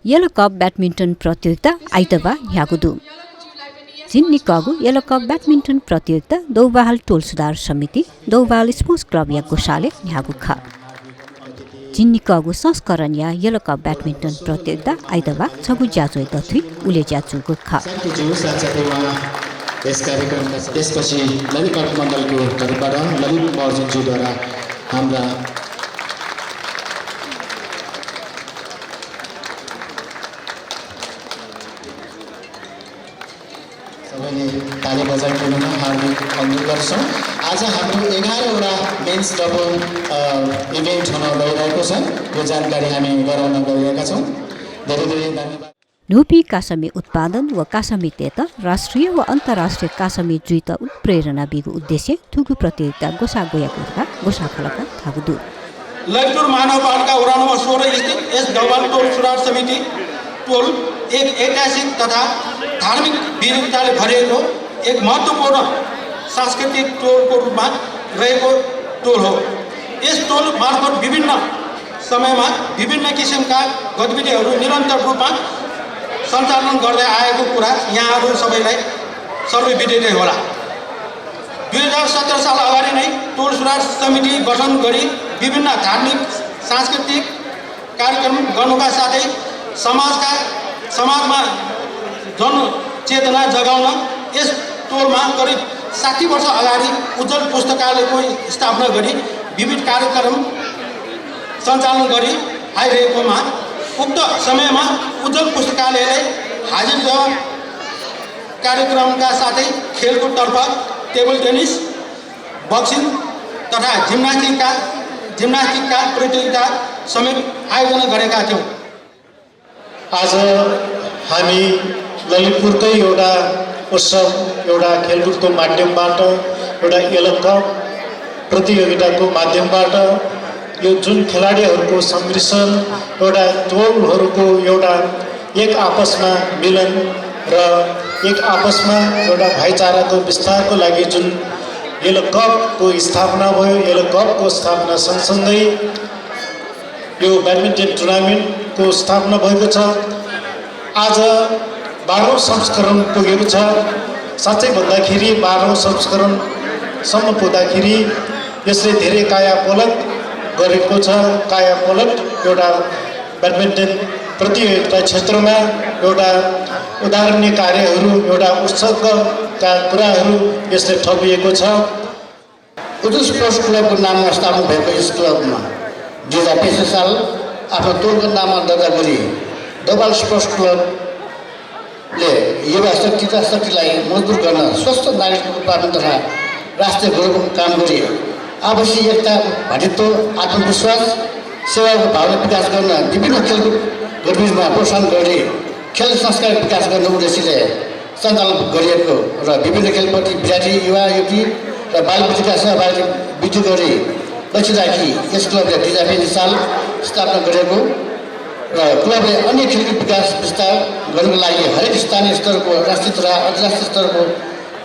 Yellow cup badminton प्रतियोगिता आइतबार ह्यागुदु जिन्निकागु yellow cup badminton प्रतियोगिता दौबाहाल टोल सुधार समिति दौबाहाल स्पोर्ट्स क्लब या गोसाले ह्यागु ख जिन्निकागु संस्करण या येलो कप ब्याडमिन्टन प्रतियोगिता आइतबार छगु ज्याजोय दथ्री उले ज्याजुगु ख यस कार्यक्रमका त्यसपछि ललित मण्डलको तर्फबाट ललित बर्जनजीद्वारा हाम्रा सबैले ताली बजाइदिनुमा हार्दिक अनुरोध गर्छौँ। आज हाम्रो 11वटा मेन्स डबल इभेन्ट हुन गइरहेको छ। यो जानकारी हामी गराउन गइरहेका छौँ। धेरै धेरै धन्यवाद। नुपी कासमी उत्पादन व कासमी तेत राष्ट्रिय व अन्तर्राष्ट्रिय कासमी जुइत प्रेरणा बिगु उद्देश्य थुगु प्रतियोगिता गोसा गोयाकुरका गोसा खलका थागुदु ललितपुर महानगरपालिका वडा नम्बर 16 स्थित यस दौबाल टोल सुधार समिति टोल एक ऐतिहासिक तथा धार्मिक विविधताले भरिएको एक महत्त्वपूर्ण सांस्कृतिक टोलको रूपमा रहेको टोल हो। यस टोल मार्फत विभिन्न समयमा विभिन्न किसिमका गतिविधिहरू निरन्तर रूपमा सञ्चालन गर्दै आएको कुरा यहाँहरू सबैलाई सर्वविदितै होला। 2017 साल अगाडि नै टोल सुधार समिति गठन गरी विभिन्न धार्मिक सांस्कृतिक कार्यक्रम गर्नुका साथै समाजमा जनचेतना जगाउन यस टोलमा करिब 60 वर्ष अगाडि उज्जवल पुस्तकालयको स्थापना गरी विविध कार्यक्रम सञ्चालन गरी आइरहेकोमा उक्त समयमा उज्जवल पुस्तकालयले हाजिर जवाब कार्यक्रमका साथै खेलकुदतर्फ टेबल टेनिस बक्सिङ तथा जिम्नास्टिकका प्रतियोगिता समेत आयोजना गरेका थियौँ। आज हामी ललितपुरकै एउटा उत्सव एउटा खेलकुदको माध्यमबाट एउटा येलो कप प्रतियोगिताको माध्यमबाट यो जुन खेलाडीहरूको सम्मिश्रण एउटा टोलहरूको एउटा एक आपसमा मिलन र एक आपसमा एउटा भाइचाराको विस्तारको लागि जुन येलो कपको स्थापना भयो। येलो कपको स्थापना सँगसँगै यो ब्याडमिन्टन टुर्नामेन्टको स्थापना भएको छ। आज 12औं संस्करण पुगेको छ। साँच्चै भन्दाखेरि 12औं संस्करणसम्म पुग्दाखेरि यसले धेरै कायापलट गरेको छ। कायापलट एउटा ब्याडमिन्टन प्रतियोगिता क्षेत्रमा एउटा उदाहरणीय कार्यहरू एउटा उत्सवका कुराहरू यसले थपिएको छ। उज्जवल स्पोर्ट्स क्लबको नाममा स्थापना भएको यस क्लबमा 2025 साल आफ्नो टोलको नाममा दर्ता गरी दौबाल स्पोर्ट्स क्लबले युवा शक्तिलाई मजबुत गर्न स्वस्थ नागरिक उत्पादन तथा राष्ट्रिय गौरवको काम गरी आवश्यक एकता भातृत्व आत्मविश्वास सेवाको भावना विकास गर्न विभिन्न खेलकुद गतिविधिमा प्रोत्साहन गरी खेल संस्कार विकास गर्ने उद्देश्यले सञ्चालन गरिएको र विभिन्न खेलप्रति विद्यार्थी युवा युवती र बाल विद्यार्थीका सहभागी वृद्धि गरी लक्ष्य राखी यस क्लबले 2025 साल स्थापना गरेको र क्लबले अन्य खेलकुद विकास विस्तार गर्नको लागि हरेक स्थानीय स्तरको राष्ट्रिय तथा अन्तर्राष्ट्रिय स्तरको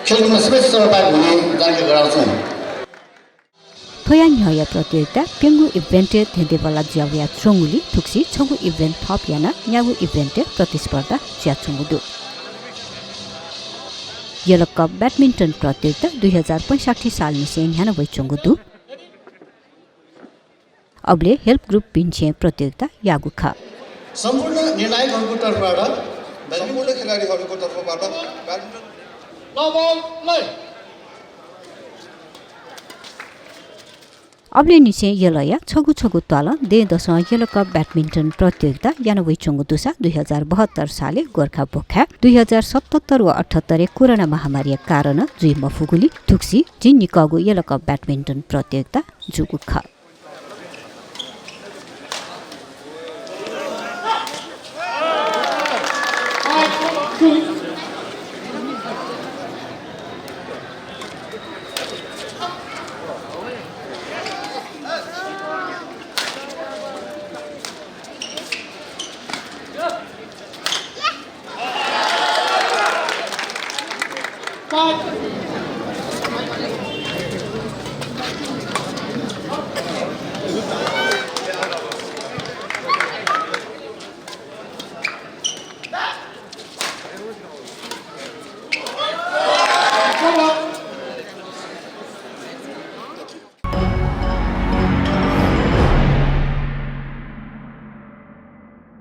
खेलकुदमा सबै सहभागी हुने जानकारी गराउँछौँ। थोयाङ ह्या प्रतियोगिता पेंगु इभेन्टे धेदेबला ज्यावया चोंगुली थुक्सी छगु इभेन्ट थप याना न्यागु इभेन्टे प्रतिस्पर्धा ज्याचुङुदु येलो कप ब्याडमिन्टन प्रतियोगिता 2065 साल निसे न्याना वइचुङुदु अबले हेल्प ग्रुप पिन्छे प्रतियोगिता यागु ख सम्पूर्ण निर्णायकहरूको तर्फबाट सम्पूर्ण खेलाडीहरूको तर्फबाट ब्याडमिन्टन अबले निसे येलया छगु छगु तल दे दश येलो कप ब्याडमिन्टन प्रतियोगिता यानवै चुङु दुसा 2072 साले गोर्खा बोखा 2077 व 78 कोरोना महामारी कारण जुइ मफुगुली थुक्सी जिन्निकागु येलो कप ब्याडमिन्टन प्रतियोगिता जुगु ख